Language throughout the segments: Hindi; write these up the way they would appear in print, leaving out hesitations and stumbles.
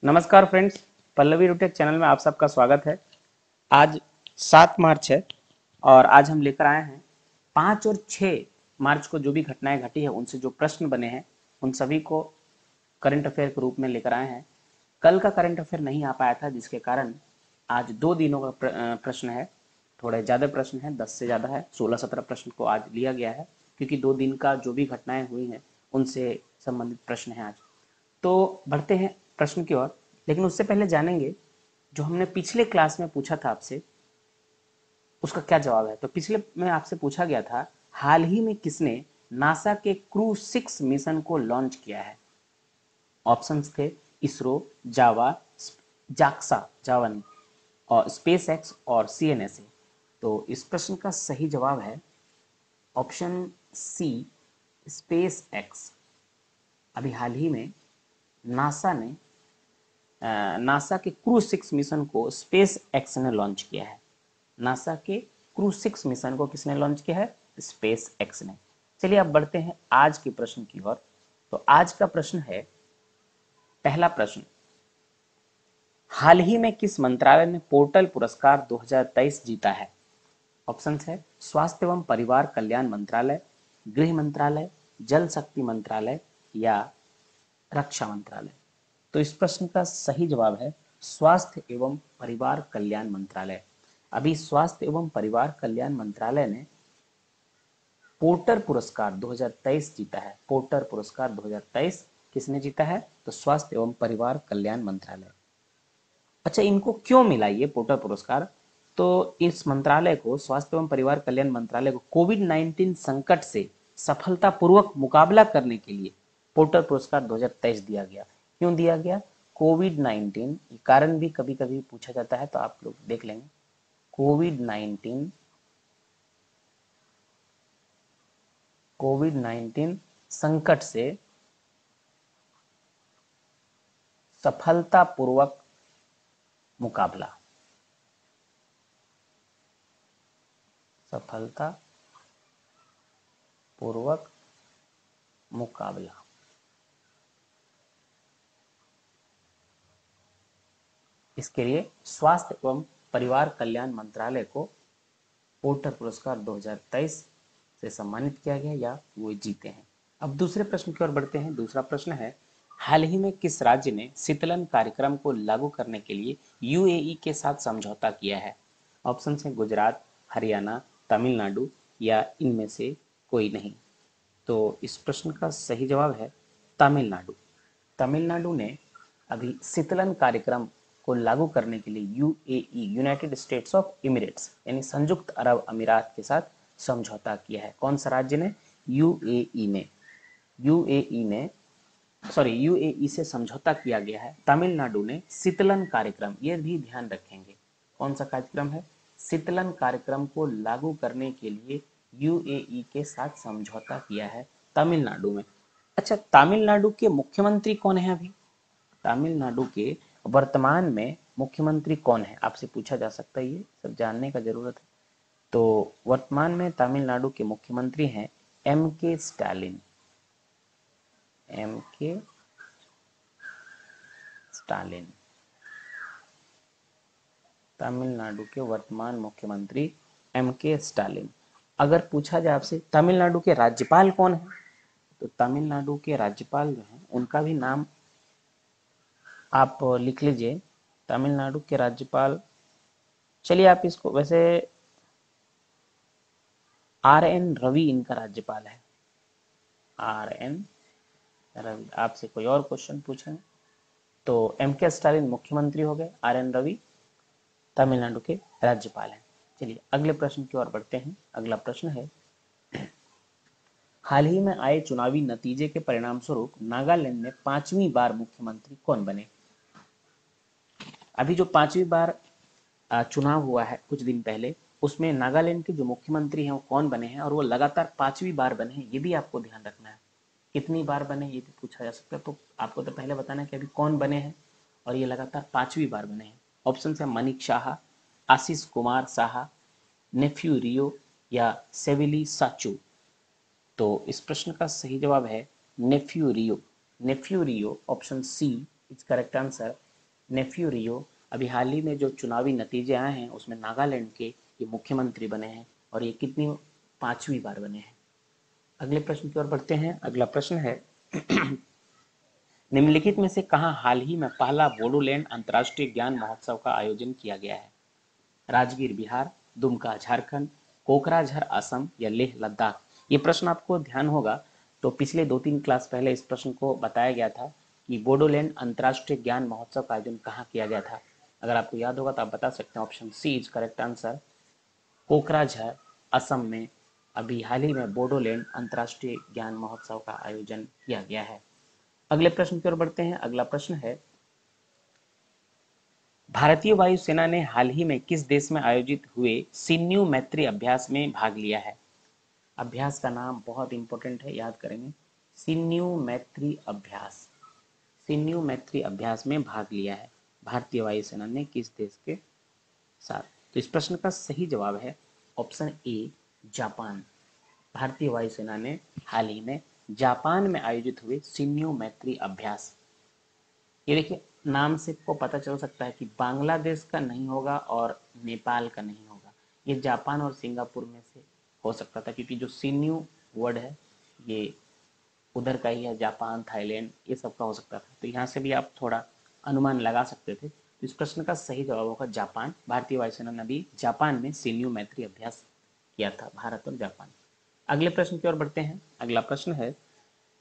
नमस्कार फ्रेंड्स, पल्लवी रूटेक चैनल में आप सबका स्वागत है। आज 7 मार्च है और आज हम लेकर आए हैं 5 और 6 मार्च को जो भी घटनाएं घटी है उनसे जो प्रश्न बने हैं उन सभी को करंट अफेयर के रूप में लेकर आए हैं। कल का करंट अफेयर नहीं आ पाया था जिसके कारण आज 2 दिनों का प्रश्न है। थोड़े ज़्यादा प्रश्न है, 10 से ज़्यादा है, 16-17 प्रश्न को आज लिया गया है क्योंकि 2 दिन का जो भी घटनाएं हुई हैं उनसे संबंधित प्रश्न है आज। तो बढ़ते हैं प्रश्न की ओर, लेकिन उससे पहले जानेंगे जो हमने पिछले क्लास में पूछा था आपसे उसका क्या जवाब है। तो पिछले में आपसे पूछा गया था हाल ही में किसने नासा के क्रू 6 मिशन को लॉन्च किया है। ऑप्शंस थे इसरो, जावा, जाक्सा जावा नहीं, और स्पेस एक्स और सीएनएसए। तो इस प्रश्न का सही जवाब है ऑप्शन सी, स्पेस एक्स। अभी हाल ही में नासा ने नासा के क्रू 6 मिशन को स्पेस एक्स ने लॉन्च किया है। नासा के क्रू 6 मिशन को किसने लॉन्च किया है? स्पेस एक्स ने। चलिए अब बढ़ते हैं आज के प्रश्न की ओर। तो आज का प्रश्न है, पहला प्रश्न, हाल ही में किस मंत्रालय ने पोर्टल पुरस्कार 2023 जीता है? ऑप्शन है स्वास्थ्य एवं परिवार कल्याण मंत्रालय, गृह मंत्रालय, जल शक्ति मंत्रालय या रक्षा मंत्रालय। तो इस प्रश्न का सही जवाब है स्वास्थ्य एवं परिवार कल्याण मंत्रालय। अभी स्वास्थ्य एवं परिवार कल्याण मंत्रालय ने पोर्टर पुरस्कार 2023 जीता है। पोर्टर पुरस्कार 2023 किसने जीता है? तो स्वास्थ्य एवं परिवार कल्याण मंत्रालय। अच्छा, इनको क्यों मिला ये पोर्टर पुरस्कार? तो इस मंत्रालय को, स्वास्थ्य एवं परिवार कल्याण मंत्रालय को, कोविड-19 संकट से सफलतापूर्वक मुकाबला करने के लिए पोर्टर पुरस्कार 2023 दिया गया। क्यों दिया गया? कोविड-19 कारण भी कभी कभी पूछा जाता है तो आप लोग देख लेंगे। कोविड-19 संकट से सफलतापूर्वक मुकाबला, सफलतापूर्वक मुकाबला। इसके लिए स्वास्थ्य एवं परिवार कल्याण मंत्रालय को पोर्टर पुरस्कार 2023 से सम्मानित किया गया या वो जीते हैं। अब दूसरे प्रश्न की ओर बढ़ते हैं। दूसरा प्रश्न है, हाल ही में किस राज्य ने शीतलन कार्यक्रम को लागू करने के लिए यूएई के साथ समझौता किया है? ऑप्शन है गुजरात, हरियाणा, तमिलनाडु या इनमें से कोई नहीं। तो इस प्रश्न का सही जवाब है तमिलनाडु। तमिलनाडु ने अभी शीतलन कार्यक्रम को लागू करने के लिए UAE, United states of Emirates यानी संयुक्त अरब अमीरात के साथ समझौता किया है। कौन सा राज्य ने? यूएई ने। यूएई ने यूएई से समझौता किया गया है। तमिलनाडु ने शीतलन कार्यक्रम, ये भी ध्यान रखेंगे, कौन सा कार्यक्रम है? शीतलन कार्यक्रम को लागू करने के लिए यूएई के साथ समझौता किया है तमिलनाडु में। अच्छा, तमिलनाडु के मुख्यमंत्री कौन है अभी? तमिलनाडु के वर्तमान में मुख्यमंत्री कौन है? आपसे पूछा जा सकता है, ये सब जानने का जरूरत है। तो वर्तमान में तमिलनाडु के मुख्यमंत्री हैं एम के स्टालिन। एम के स्टालिन तमिलनाडु के वर्तमान मुख्यमंत्री एम के स्टालिन। अगर पूछा जाए आपसे तमिलनाडु के राज्यपाल कौन है, तो तमिलनाडु के राज्यपाल जो हैं उनका भी नाम आप लिख लीजिए। तमिलनाडु के राज्यपाल, चलिए आप इसको, वैसे आर एन रवि इनका राज्यपाल है। R N Ravi. आपसे कोई और क्वेश्चन पूछें तो एम के स्टालिन मुख्यमंत्री हो गए, आर एन रवि तमिलनाडु के राज्यपाल हैं। चलिए अगले प्रश्न की ओर बढ़ते हैं। अगला प्रश्न है, हाल ही में आए चुनावी नतीजे के परिणाम स्वरूप नागालैंड में 5वीं बार मुख्यमंत्री कौन बने? अभी जो 5वीं बार चुनाव हुआ है कुछ दिन पहले, उसमें नागालैंड के जो मुख्यमंत्री हैं वो कौन बने हैं और वो लगातार 5वीं बार बने हैं, ये भी आपको ध्यान रखना है। कितनी बार बने ये भी पूछा जा सकता है, तो आपको तो पहले बताना है कि अभी कौन बने हैं और ये लगातार 5वीं बार बने हैं। ऑप्शन है मनिक शाह, आशीष कुमार साहा, नेफ्यू रियो या सेविली साचू। तो इस प्रश्न का सही जवाब है Neiphiu Rio. Neiphiu Rio, option C is correct answer. Neiphiu Rio, अभी हाल ही में जो चुनावी नतीजे आए हैं उसमें नागालैंड के ये मुख्यमंत्री बने हैं और ये कितनी 5वीं बार बने हैं। अगले प्रश्न की ओर बढ़ते हैं। अगला प्रश्न है निम्नलिखित में से कहाँ हाल ही में पहला बोडोलैंड अंतर्राष्ट्रीय ज्ञान महोत्सव का आयोजन किया गया है? राजगीर बिहार, दुमका झारखंड, कोकराझार असम या लेह लद्दाख? ये प्रश्न आपको ध्यान होगा तो पिछले 2-3 क्लास पहले इस प्रश्न को बताया गया था कि बोडोलैंड अंतर्राष्ट्रीय ज्ञान महोत्सव का आयोजन कहाँ किया गया था। अगर आपको याद होगा तो आप बता सकते हैं। Option C is correct answer, Kokrajhar Assam में अभी हाल ही में बोडोलैंड अंतर्राष्ट्रीय ज्ञान महोत्सव का आयोजन किया गया है। अगले प्रश्न की ओर बढ़ते हैं। अगला प्रश्न है भारतीय वायुसेना ने हाल ही में किस देश में आयोजित हुए सिन्यू मैत्री अभ्यास में भाग लिया है? अभ्यास का नाम बहुत इंपॉर्टेंट है, याद करेंगे। सिन्यू मैत्री अभ्यास, सिन्यू मैत्री अभ्यास में भाग लिया है भारतीय वायुसेना ने किस देश के साथ? तो इस प्रश्न का सही जवाब है ऑप्शन ए, जापान। भारतीय वायुसेना ने हाल ही में जापान में आयोजित हुए सिन्यू मैत्री अभ्यास, ये देखिए नाम से आपको पता चल सकता है कि बांग्लादेश का नहीं होगा और नेपाल का नहीं होगा, ये जापान और सिंगापुर में से हो सकता था क्योंकि जो सिन्यू वर्ड है ये उधर का ही है, जापान थाईलैंड ये सब का हो सकता था। तो यहाँ से भी आप थोड़ा अनुमान लगा सकते थे। तो इस प्रश्न का सही जवाब होगा जापान। भारतीय वायुसेना ने भी जापान में सिन्यू मैत्री अभ्यास किया था, भारत और जापान। अगले प्रश्न की ओर बढ़ते हैं। अगला प्रश्न है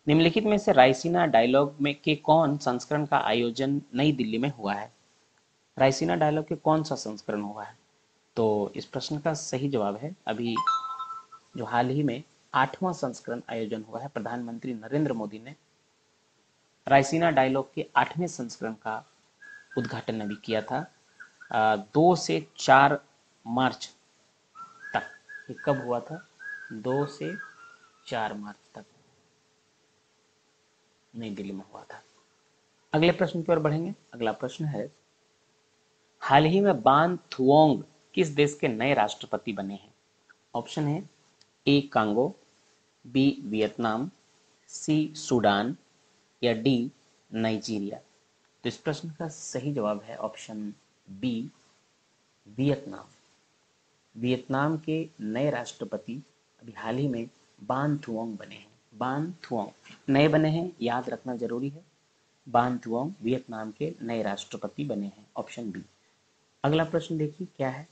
निम्नलिखित में से रायसीना डायलॉग में के कौन संस्करण का आयोजन नई दिल्ली में हुआ है? रायसीना डायलॉग के कौन सा संस्करण हुआ है? तो इस प्रश्न का सही जवाब है अभी जो हाल ही में 8वां संस्करण आयोजन हुआ है। प्रधानमंत्री नरेंद्र मोदी ने रायसीना डायलॉग के 8वें संस्करण का उद्घाटन अभी किया था 2 से 4 मार्च तक। ये कब हुआ था? 2 से 4 मार्च तक नई दिल्ली में हुआ था। अगले प्रश्न की ओर बढ़ेंगे। अगला प्रश्न है हाल ही में बान थुओंग किस देश के नए राष्ट्रपति बने हैं? ऑप्शन है ए कांगो, बी वियतनाम, सी सूडान या डी नाइजीरिया? तो इस प्रश्न का सही जवाब है ऑप्शन बी, वियतनाम। वियतनाम के नए राष्ट्रपति अभी हाल ही में बान थुओंग बने हैं। बान थुओंग नए बने हैं, याद रखना जरूरी है। बान थुओंग वियतनाम के नए राष्ट्रपति बने हैं, ऑप्शन बी। अगला प्रश्न देखिए क्या है।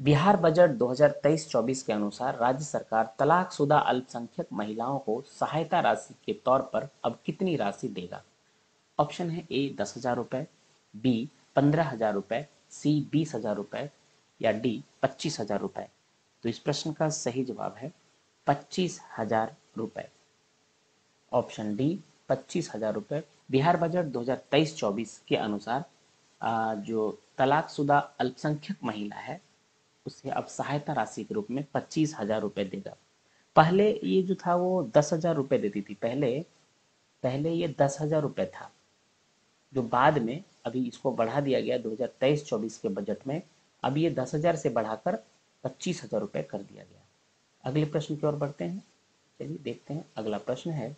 बिहार बजट 2023-24 के अनुसार राज्य सरकार तलाकशुदा अल्पसंख्यक महिलाओं को सहायता राशि के तौर पर अब कितनी राशि देगा? ऑप्शन है ए 10,000 रुपए, बी 15,000 रुपए, सी 20,000 रुपए या डी 25,000 रुपए? तो इस प्रश्न का सही जवाब है 25,000 रुपए, ऑप्शन डी 25,000 रुपए। बिहार बजट 2023-24 के अनुसार जो तलाकशुदा अल्पसंख्यक महिला है उसे अब सहायता राशि के रूप में 25,000 रुपए देगा। पहले ये जो था वो 10,000 रुपए देती थी। पहले पहले ये 10,000 रुपए था, जो बाद में अभी इसको बढ़ा दिया गया 2023-24 के बजट में। अब ये 10,000 से बढ़ाकर 25,000 रुपए कर दिया गया। अगले प्रश्न की ओर बढ़ते हैं। चलिए देखते हैं। अगला प्रश्न है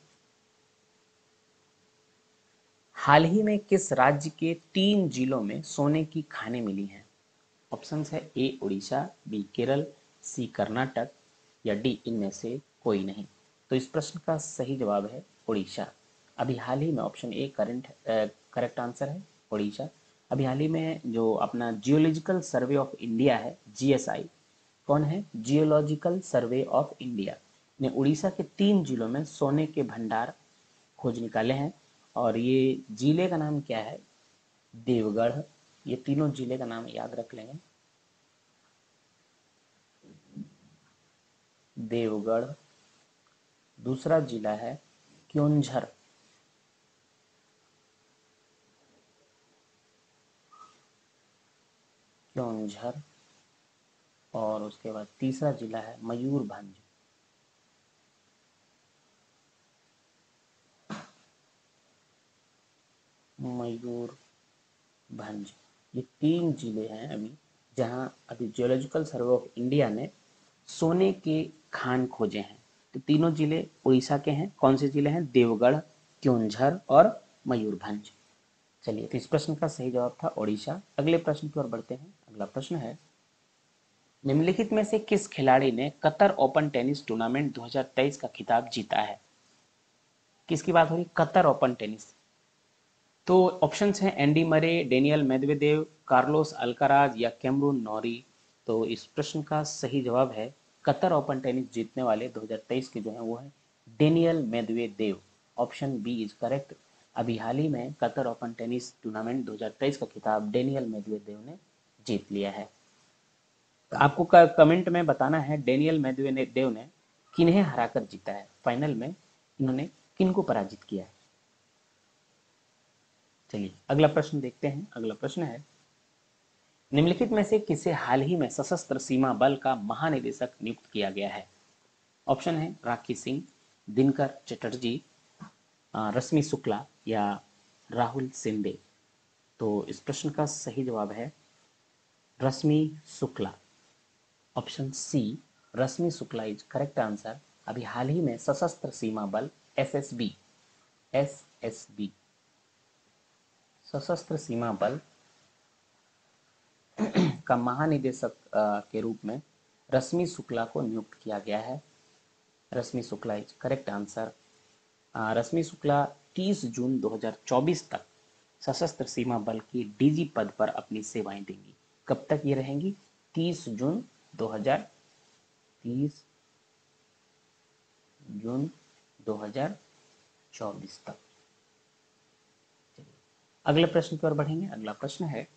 हाल ही में किस राज्य के 3 जिलों में सोने की खानें मिली हैं? ऑप्शन है ए उड़ीसा, बी केरल, सी कर्नाटक या डी इनमें से कोई नहीं? तो इस प्रश्न का सही जवाब है उड़ीसा। अभी हाल ही में ऑप्शन ए करेक्ट आंसर है उड़ीसा। अभी हाल ही में जो अपना जियोलॉजिकल सर्वे ऑफ इंडिया है, जीएसआई, कौन है? जियोलॉजिकल सर्वे ऑफ इंडिया ने उड़ीसा के 3 जिलों में सोने के भंडार खोज निकाले हैं। और ये जिले का नाम क्या है? देवगढ़। ये तीनों जिले का नाम याद रख लेंगे। देवगढ़, दूसरा जिला है क्योंझर, क्योंझर, और उसके बाद तीसरा जिला है मयूरभंज। मयूरभंज, ये 3 जिले हैं अभी जहां अभी जियोलॉजिकल सर्वे ऑफ इंडिया ने सोने के खान खोजे हैं। तो तीनों जिले उड़ीसा के हैं। कौन से जिले हैं? देवगढ़, क्योंझर और मयूरभंज। चलिए, तो इस प्रश्न का सही जवाब था ओडिशा। अगले प्रश्न की ओर बढ़ते हैं। अगला प्रश्न है, निम्नलिखित में से किस खिलाड़ी ने कतर ओपन टेनिस टूर्नामेंट 2023 का खिताब जीता है? किसकी बात हो रही? Qatar open tennis. तो ऑप्शंस हैं Andy Murray, Daniel Medvedev, Carlos Alcaraz या कैमरून नोरी। तो इस प्रश्न का सही जवाब है कतर ओपन टेनिस जीतने वाले 2023 के जो हैं वो है Daniil Medvedev. Option B is correct. अभी हाल ही में कतर ओपन टेनिस टूर्नामेंट 2023 का खिताब डेनियल मेदवेदेव ने जीत लिया है। तो आपको कमेंट में बताना है डेनियल मेदवेदेव ने किन्हें हराकर जीता है, फाइनल में इन्होंने किनको पराजित किया है। चलिए अगला प्रश्न देखते हैं। अगला प्रश्न है, निम्नलिखित में से किसे हाल ही में सशस्त्र सीमा बल का महानिदेशक नियुक्त किया गया है? ऑप्शन है राखी सिंह, दिनकर चटर्जी, रश्मि शुक्ला या राहुल शिंदे। तो इस प्रश्न का सही जवाब है Rashmi Shukla. Option C Rashmi Shukla is correct answer. अभी हाल ही में सशस्त्र सीमा बल एसएसबी सशस्त्र सीमा बल का महानिदेशक के रूप में रश्मि शुक्ला को नियुक्त किया गया है। Rashmi Shukla is correct answer. रश्मि शुक्ला 30 जून 2024 तक सशस्त्र सीमा बल की डीजी पद पर अपनी सेवाएं देंगी। कब तक ये रहेंगी? 30 जून 2024 तक। अगले प्रश्न की ओर बढ़ेंगे। अगला प्रश्न है,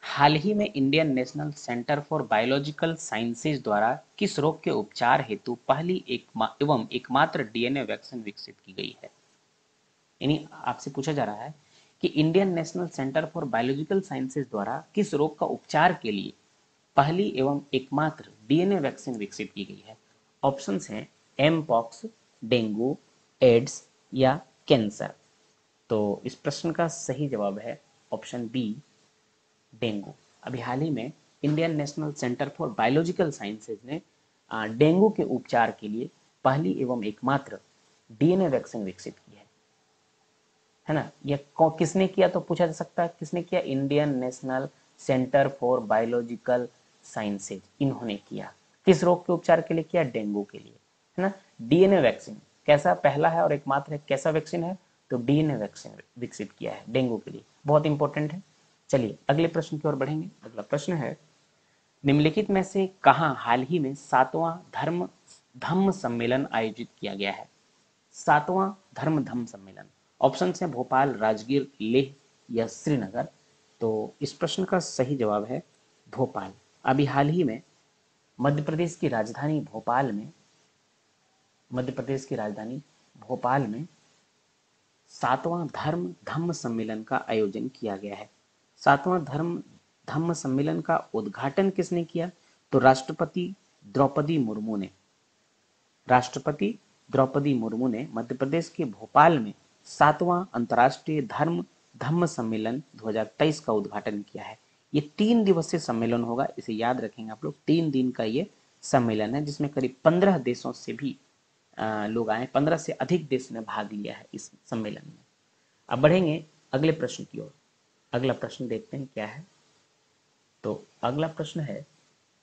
हाल ही में Indian national centre for biological sciences द्वारा किस रोग के उपचार हेतु पहली एवं एकमात्र डीएनए वैक्सीन विकसित की गई है? यानी आपसे पूछा जा रहा है कि Indian national centre for biological sciences द्वारा किस रोग का उपचार के लिए पहली एवं एकमात्र डीएनए वैक्सीन विकसित की गई है? ऑप्शंस हैं एम पॉक्स, डेंगू, एड्स या कैंसर। तो इस प्रश्न का सही जवाब है ऑप्शन बी डेंगू। अभी हाल ही में Indian national centre for biological sciences ने डेंगू के उपचार के लिए पहली एवं एकमात्र डीएनए वैक्सीन विकसित की है ना। यह किसने किया? तो पूछा जा सकता है किसने किया? Indian national centre for biological sciences, इन्होंने किया। किस रोग के उपचार के लिए किया? डेंगू के लिए, है ना। डीएनए वैक्सीन कैसा पहला है और एकमात्र है, कैसा वैक्सीन है? तो डीएनए वैक्सीन विकसित किया है डेंगू के लिए, बहुत इंपॉर्टेंट है। चलिए अगले प्रश्न की ओर बढ़ेंगे। अगला प्रश्न है, निम्नलिखित में से कहाँ हाल ही में 7वां धम्म सम्मेलन आयोजित किया गया है? 7वां धम्म सम्मेलन। ऑप्शन है भोपाल, राजगीर, लेह या श्रीनगर। तो इस प्रश्न का सही जवाब है भोपाल। अभी हाल ही में मध्य प्रदेश की राजधानी भोपाल में 7वां धम्म सम्मेलन का आयोजन किया गया है। 7वां धम्म सम्मेलन का उद्घाटन किसने किया? तो राष्ट्रपति द्रौपदी मुर्मू ने मध्य प्रदेश के भोपाल में 7वां अंतर्राष्ट्रीय धम्म सम्मेलन 2023 का उद्घाटन किया है। ये 3 दिवसीय सम्मेलन होगा, इसे याद रखेंगे आप लोग। 3 दिन का ये सम्मेलन है जिसमें करीब 15 देशों से भी लोग आए। 15 से अधिक देश ने भाग लिया है इस सम्मेलन में। अब बढ़ेंगे अगले प्रश्न की ओर। अगला प्रश्न देखते हैं क्या है। तो अगला प्रश्न है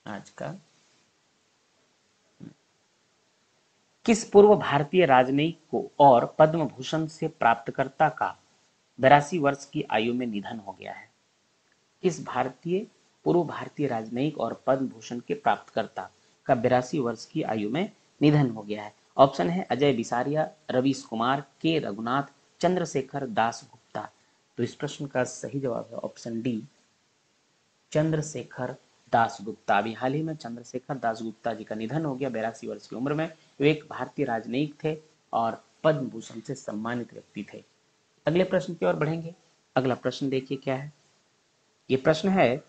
आज का, किस पूर्व भारतीय राजनयिक को और पद्म भूषण से प्राप्तकर्ता का 82 वर्ष की आयु में निधन हो गया है? किस पूर्व भारतीय राजनयिक और पद्म भूषण के प्राप्तकर्ता का 82 वर्ष की आयु में निधन हो गया है? ऑप्शन है अजय बिसारिया, रवीश कुमार, के रघुनाथ, चंद्रशेखर दास गुप्ता। तो इस प्रश्न का सही जवाब है ऑप्शन डी चंद्रशेखर दास गुप्ता। अभी हाल ही में चंद्रशेखर दास गुप्ता जी का निधन हो गया 82 वर्ष की उम्र में। वे एक भारतीय राजनयिक थे और पद्म भूषण से सम्मानित व्यक्ति थे। अगले प्रश्न की ओर बढ़ेंगे। अगला प्रश्न देखिए क्या है। ये प्रश्न है,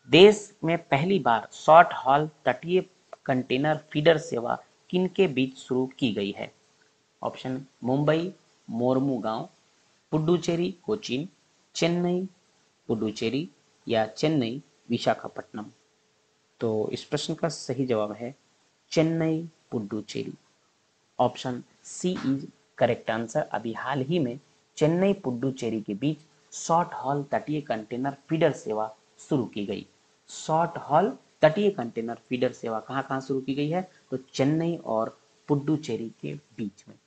देश में पहली बार शॉर्ट हॉल तटीय कंटेनर फीडर सेवा किनके बीच शुरू की गई है? ऑप्शन मुंबई मोरमुगांव, पुडुचेरी कोचीन, चेन्नई पुडुचेरी या चेन्नई विशाखापट्टनम। तो इस प्रश्न का सही जवाब है Chennai Puducherry. Option C is correct answer. अभी हाल ही में चेन्नई पुडुचेरी के बीच शॉर्ट हॉल तटीय कंटेनर फीडर सेवा शुरू की गई। शॉर्ट हॉल तटीय कंटेनर फीडर सेवा कहाँ कहाँ शुरू की गई है? तो चेन्नई और पुडुचेरी के बीच में।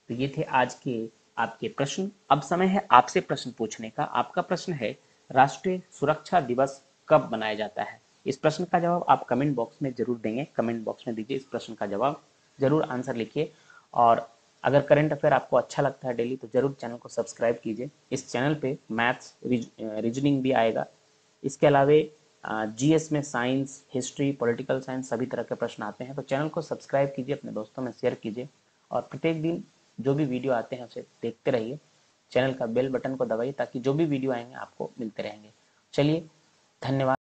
तो ये थे आज के आपके प्रश्न। अब समय है आपसे प्रश्न पूछने का। आपका प्रश्न है, राष्ट्रीय सुरक्षा दिवस कब मनाया जाता है? इस प्रश्न का जवाब आप कमेंट बॉक्स में जरूर देंगे। कमेंट बॉक्स में दीजिए इस प्रश्न का जवाब, जरूर आंसर लिखिए। और अगर करंट अफेयर आपको अच्छा लगता है डेली, तो जरूर चैनल को सब्सक्राइब कीजिए। इस चैनल पे मैथ्स, रीजनिंग भी आएगा। इसके अलावे जीएस में साइंस, हिस्ट्री, पॉलिटिकल साइंस सभी तरह के प्रश्न आते हैं। तो चैनल को सब्सक्राइब कीजिए, अपने दोस्तों में शेयर कीजिए और प्रत्येक दिन जो भी वीडियो आते हैं उसे देखते रहिए। चैनल का बेल बटन को दबाइए ताकि जो भी वीडियो आएंगे आपको मिलते रहेंगे। चलिए, धन्यवाद।